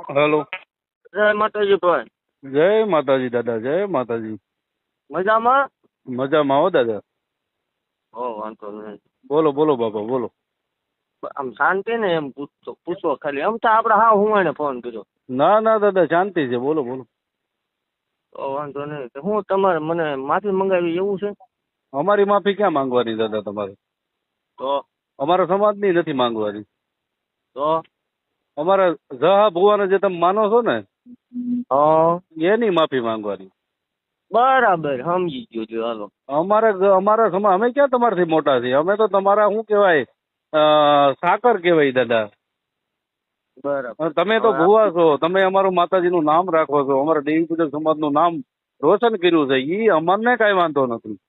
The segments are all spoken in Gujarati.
હેલો. જય માતાજી ભાઈ. જય માતાજી દાદા, જય માતાજી. મજામાં? મજામાં હો દાદા. વાંધો નહીં. બોલો બોલો બાપા બોલો. આમ શાંતિ ને એમ પૂછો ખાલી. આમ તો આપણે હા હું એને ફોન કર્યો. ના ના દાદા શાંતિ છે, બોલો બોલો. વાંધો નહીં. હું તમારે મને માફી મંગાવી એવું છે? અમારી માફી ક્યાં માંગવાની દાદા તમારે? તો અમારા સમાજની નથી માંગવાની. તો અમારા જહા ભુવાને જે તમે માનો છો ને હા એની માફી માંગવાની. બરાબર સમજી ગયો જો. હાલો અમારા સમાજ અમે ક્યાં તમારાથી મોટા છીએ? અમે તો તમારા શું કહેવાય સાકર કહેવાય દાદા. બરાબર. તમે તો ભુવા છો, તમે અમારું માતાજીનું નામ રાખો છો, અમારા દેવી પૂજક સમાજનું નામ રોશન કર્યું છે, ઈ અમને કઈ વાંધો નથી.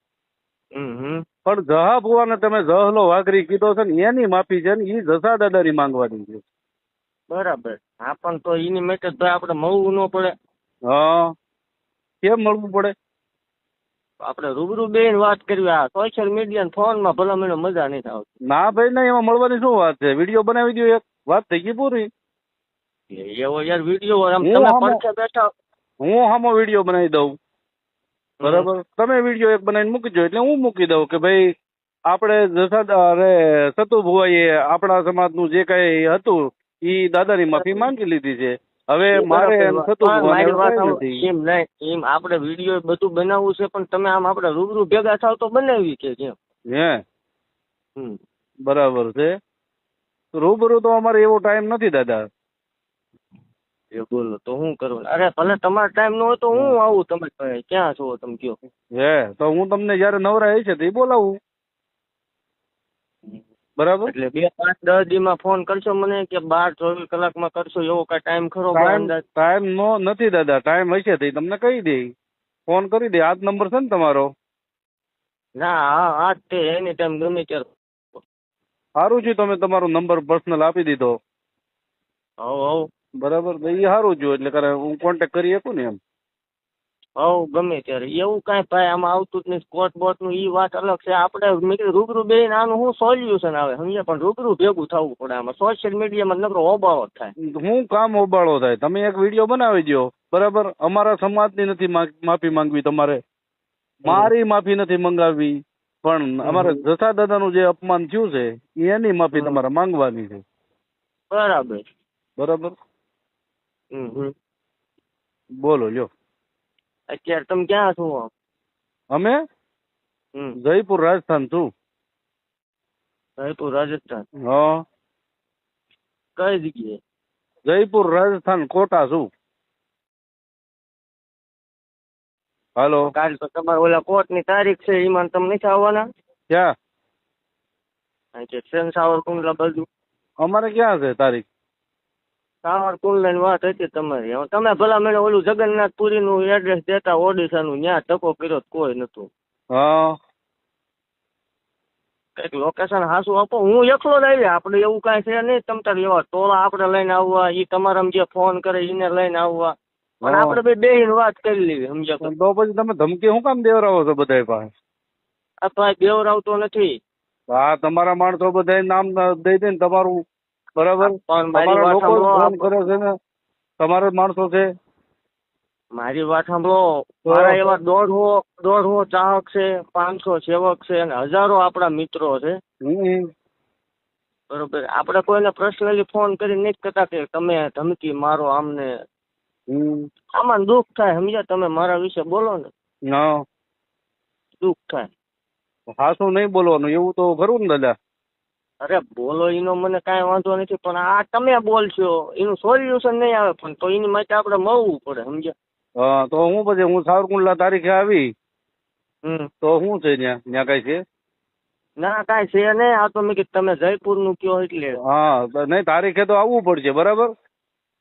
પણ જહા ભુવાને તમે જહલો વાઘરી કીધો છે ને એની માફી છે ને ઈ જસા દાદાની માંગવાની છે. બરાબર. હા પણ તો એની માટે તો આપણે મળવું ન પડે? હા કેમ મળવું પડે? આપણે રૂબરૂ બેન વાત કરવી. આ સોશિયલ મીડિયા ફોનમાં ભલા મને મજા નહીં આવતી. ના ભાઈ ના, એમાં મળવાની શું વાત છે? વિડીયો બનાવી દો એક, વાત થઈ ગઈ પૂરી. એવો યાર વિડીયો આમ તમે પડખે બેઠા. હું હામો વિડીયો બનાવી દઉં, બરાબર? તમે વિડીયો એક બનાવીને મૂકી દો એટલે હું મૂકી દઉં કે ભાઈ આપણે જસા અરે સતુ ભુવાઈએ આપણા સમાજનું જે કઈ હતું ઈ દાદાની માફી માંગી લીધી છે. હવે મારે સતુ એમ નહીં, એમ આપણે વિડીયો બધું બનાવવું છે પણ તમે આમ આપણે રૂબરૂ ભેગા થાવ તો બનાવી કે કેમ? હે બરાબર છે. રૂબરૂ તો અમારે એવો ટાઈમ નથી દાદા. એ બોલો તો હું કરું? અરે ભલે તમારો ટાઈમ ન હોય તો હું આવું. તમે ક્યાં છો તમે કયો? હે તો હું તમને જયારે નવરા હશે તો એ બોલાવું, બરાબર? એટલે 2-5-10 દીમાં ફોન કરશો મને કે 12-24 કલાકમાં કરશો એવો કઈ ટાઈમ ખરો? ટાઈમ નો નથી દાદા. ટાઈમ હશે તો તમને કહી દે, ફોન કરી દે. આ જ નંબર છે ને તમારો? ના હા આ જ તે. એની ટાઈમ ગમે ત્યારે. સારું છે, તમે તમારો નંબર પર્સનલ આપી દીધો. હવ બરાબર, એ સારું છે. એટલે હું કોન્ટેક્ટ કરી શકું ને એમ. ગમે ત્યારે. એવું કાંઈ ભાઈ આમાં આવતું જ નહીં. સ્કોટ બોટ નું ઈ વાત અલગ છે. આપણે મેં કીધું રૂબરૂ બેન આનું શું સોલ્યુશન આવે સમજ્યા? પણ રૂબરૂ ભેગું થવું પડે. આમાં સોશિયલ મીડિયામાં નકરો હોબાળો થાય. હું કામ હોબાળો થાય? તમે એક વિડીયો બનાવી દો, બરાબર? અમારા સમાજની નથી માફી માંગવી તમારે, મારી માફી નથી મંગાવવી, પણ અમારા જસા દાદાનું જે અપમાન થયું છે એની માફી તમારે માંગવાની છે. બરાબર બરાબર. બોલો લ્યો. અત્યારે તમે ક્યાં છો? અમે જયપુર રાજસ્થાન છું. જયપુર રાજસ્થાન? હા. કઈ જગ્યાએ? જયપુર રાજસ્થાન, કોટા છું. હાલો. કાલ તો તમારે ઓલા કોર્ટ ની તારીખ છે, એમાં તમે નથી આવવાના? ક્યાં? સાવરકુંડલા બાજુ. અમારે ક્યાં છે તારીખ? સાવરકુંડલા ની વાત હતી તમારી. તમે ભલા મને ઓલું જગન્નાથપુરી નું એડ્રેસ દેતા ઓડિશા નું, ત્યાં ટકો કર્યો કોઈ નતું. હા કઈક લોકેશન હાસું આપો. હું એકલો જ આવી. આપણે એવું કાંઈ છે નહીં. તમ તાર એવા ટોળા આપણે લઈને આવવા, એ તમારા જે ફોન કરે એને લઈને આવવા, પણ આપણે બે બેહીને વાત કરી લેવી સમજ્યા? તો પછી તમે ધમકી શું કામ દેવરાવો છો બધા પાસે? આ ભાઈ બેવરાવતો નથી. હા તમારા માણસો બધા નામ દઈ દે ને તમારું, બરાબર? તમારા લોકો ફોન કરે છે ને, તમારા માણસો છે. મારી વાત સાંભળો. મારા એવા 150 ચાહક છે, 500 સેવક છે અને હજારો આપણા મિત્રો છે, બરોબર? આપણે કોઈને પર્સનલી ફોન કરી નથી કરતા કે તમે ધમકી મારો આમને. આમાં દુઃખ થાય સમજ્યા? તમે મારા વિશે બોલો ને દુઃખ થાય. હાસું નહીં બોલવાનું એવું તો ખરું ને દાદા? અરે બોલો એનો મને કાંઈ વાંધો નથી, પણ આ તમે બોલશો એનું સોલ્યુશન નહીં આવે. પણ તો એની માટે આપણે મળવું પડે સમજ્યા? હા તો હું પછી હું સાવરકુંડલા તારીખે આવી તો શું છે ત્યાં કઈ છે? ના કાંઈ છે નહીં. આ તો મેં કીધું તમે જયપુર નું કયો એટલે. હા નહીં, તારીખે તો આવવું પડશે, બરાબર?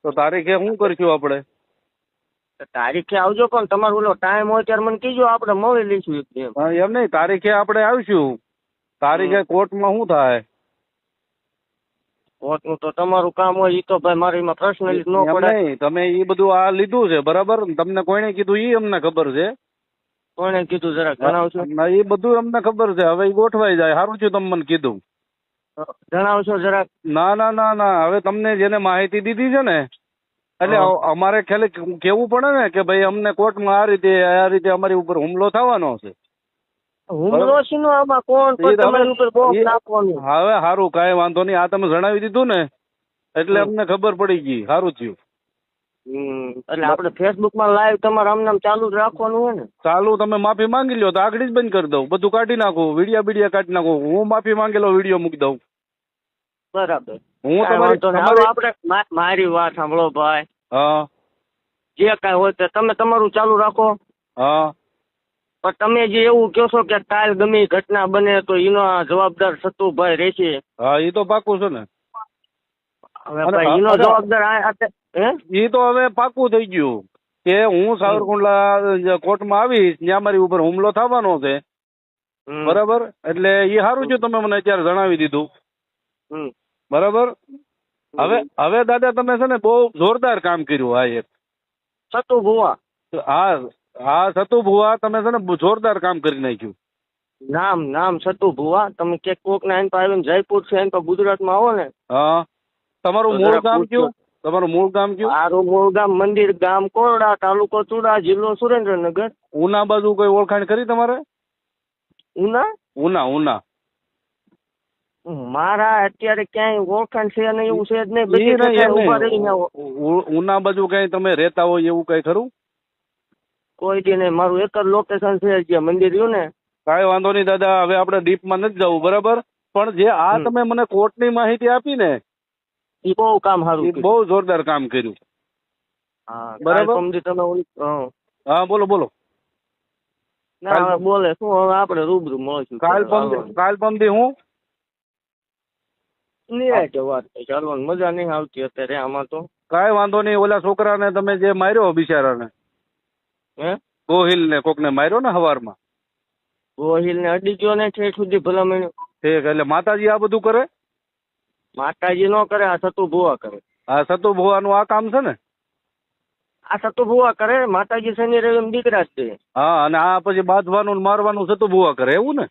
તો તારીખે શું કરશું આપણે? તારીખે આવજો, પણ તમારો ઓલો ટાઈમ હોય ત્યારે મને કીજો, આપણે મળી લઈશું. એમ નહીં, તારીખે આપણે આવીશું. તારીખે કોર્ટમાં શું થાય? કોર્ટનું તો તમારું કામ હોય. એ તો ભાઈ મારે એમાં પર્સનલી ન પડે. નહીં, તમે એ બધું આ લીધું છે, બરાબર? તમને કોઈને કીધું એ અમને ખબર છે. કોને કીધું જરા જણાવશો? એ બધું અમને ખબર છે. હવે એ ગોઠવાઈ જાય. સારું છે તમે મને કીધું. જણાવશો જરા? ના ના ના ના, હવે તમને જેને માહિતી દીધી છે ને એટલે અમારે ખ્યાલે કેવું પડે ને કે ભાઈ અમને કોર્ટમાં આ રીતે અમારી ઉપર હુમલો થવાનો છે. હુમલો છે નો આમાં કોણ પણ તમારી ઉપર બોમ્બ નાખવાનું. હવે સારું કાંઈ વાંધો નહીં, આ તમે જણાવી દીધું ને એટલે અમને ખબર પડી ગઈ, સારું થયું. એટલે આપણે ફેસબુક માં લાઈવ તમારે આમ ચાલુ જ રાખવાનું હોય ને. ચાલુ તમે માફી માંગી લ્યો તો આગળ જ બંધ કરી દઉં, બધું કાઢી નાખું, વિડીયા કાઢી નાખું, હું માફી માંગેલો વિડીયો મૂકી દઉં. બરાબર. હું આપણે મારી વાત સાંભળો ભાઈ. હા. જે કાંઈ હોય તે તમે તમારું ચાલુ રાખો. હા. પણ તમે જે એવું કહો છો કે કાલ ગમે ઘટના બને તો એનો જવાબદાર સતુભાઈ રહેશે. હા એ તો પાકું છે ને. હવે ભાઈ એનો જવાબદાર એ તો હવે પાકું થઈ ગયું કે હું સાવરકુંડલા કોર્ટમાં આવીશ, ત્યાં મારી ઉપર હુમલો થવાનો છે. બરાબર, એટલે એ સારું છે તમે મને અત્યારે જણાવી દીધું. બરાબર. હવે દાદા તમે છે ને બહુ જોરદાર કામ કર્યું. આ એક સતુ ભુવા. હા સતુ ભુવા, તમે છે ને જોરદાર કામ કરી નાખ્યું. નામ સતુ ભુવા. તમે કે કોક ના એન પર આવીને જયપુર છે એન પર ગુજરાતમાં આવો ને. હા. તમારું મૂળ ગામ કયું? તમારું મૂળ ગામ કયું? મારું મૂળ ગામ મંદિર ગામ કોરડા, તાલુકો ચુડા, જિલ્લો સુરેન્દ્રનગર. ઉના બાજુ કોઈ ઓળખાણ કરી તમારે? ઉના મારા અત્યારે ક્યાંય ઓળખાણ છે નહીં, એવું છે જ નહીં. ઉના બાજુ કઈ તમે રહેતા હોય એવું કઈ ખરું? કોઈ દી નહીં. મારું એક જ લોકેશન છે જે મંદિર રહ્યું ને. કાંઈ વાંધો નહીં દાદા, હવે આપણે ડીપમાં નથી જવું. બરાબર, પણ જે આ તમે મને કોર્ટની માહિતી આપી ને એ બહુ કામ સારું, બહુ જોરદાર કામ કર્યું. બરાબર. હા બોલો. ના બોલે શું, હવે આપણે રૂબરૂ મળશું. કાલ પમદી હું વાત ચાલવાની મજા નહીં આવતી અત્યારે આમાં તો. કાંઈ વાંધો નહીં. ઓલા છોકરાને તમે જે માર્યો બિચારાને, ગોહિલ ને કોક ને માર્યો ને સવારમાં, ગોહિલ ને અડી ગયો ને ઠેઠ સુધી ભલામણ. ઠીક, એટલે માતાજી આ બધું કરે? માતાજી નો કરે, આ સતુ ભુવા કરે. આ સતુ ભુવાનું આ કામ છે ને? આ સતુ ભુવા કરે. માતાજી શનિ રવિ દીકરા જ છે. હા, અને આ પછી બાંધવાનું મારવાનું સતુ ભુવા કરે, એવું ને?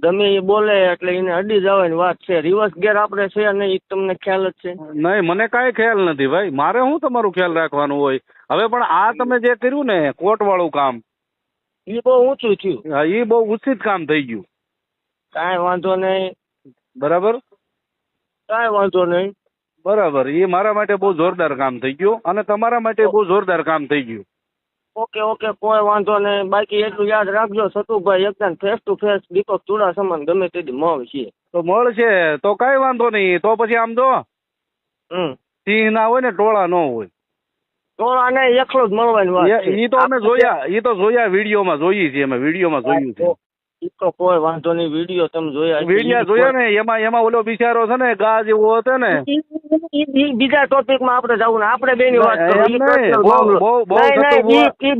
ગમે એ બોલે એટલે એને અડી જવાની વાત છે. રિવર્સ ગેર આપણે છે નહીં, તમને ખ્યાલ જ છે? નહીં, મને કાંઈ ખ્યાલ નથી ભાઈ. મારે શું તમારું ખ્યાલ રાખવાનું હોય? હવે પણ આ તમે જે કર્યું ને કોર્ટ વાળું કામ, એ બહુ ઊંચું થયું. હા, એ બહુ ઉચિત કામ થઈ ગયું. કાંઈ વાંધો નહીં. બરાબર, કાંઈ વાંધો નહીં. બરાબર. એ મારા માટે બહુ જોરદાર કામ થઈ ગયું અને તમારા માટે બહુ જોરદાર કામ થઈ ગયું. ઓકે, કોઈ વાંધો નહીં. બાકી એટલું યાદ રાખજો, સતુભાઈ એકદમ ફેસ ટુ ફેસ દીપક ચુડાસમાને ગમે તેથી મળશે. તો મળશે તો કાંઈ વાંધો નહીં. તો પછી આમ જો સિંહ ના હોય ને ટોળા ન હોય. ટોળા ને એકલો જ મળવાની વાત છે. એ તો અમે જોયા વિડીયોમાં જોઈએ છીએ, અમે વિડીયોમાં જોયું છે. એ તો કોઈ વાંધો નહીં. વિડીયો તમે જોયા ને, એમાં ઓલો બિચારો છે ને ગા જેવો હતો ને. બીજા ટોપિક માં આપણે જવું ને, આપણે બે ની વાત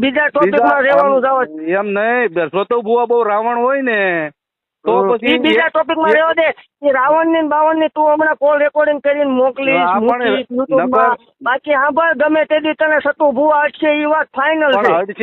બીજા ટોપિક માં રહેવાનું જવા એમ નહીં. સતુ ભુવા બહુ રાવણ હોય ને તો પછી બીજા ટોપિક માં રહેવા દે. રાવણ ની બાવન ની તું હમણાં કોલ રેકોર્ડિંગ કરીને મોકલીશ. બાકી હા ભાઈ ગમે તે દી તને સતુ ભુવા અટશે એ વાત ફાઇનલ છે.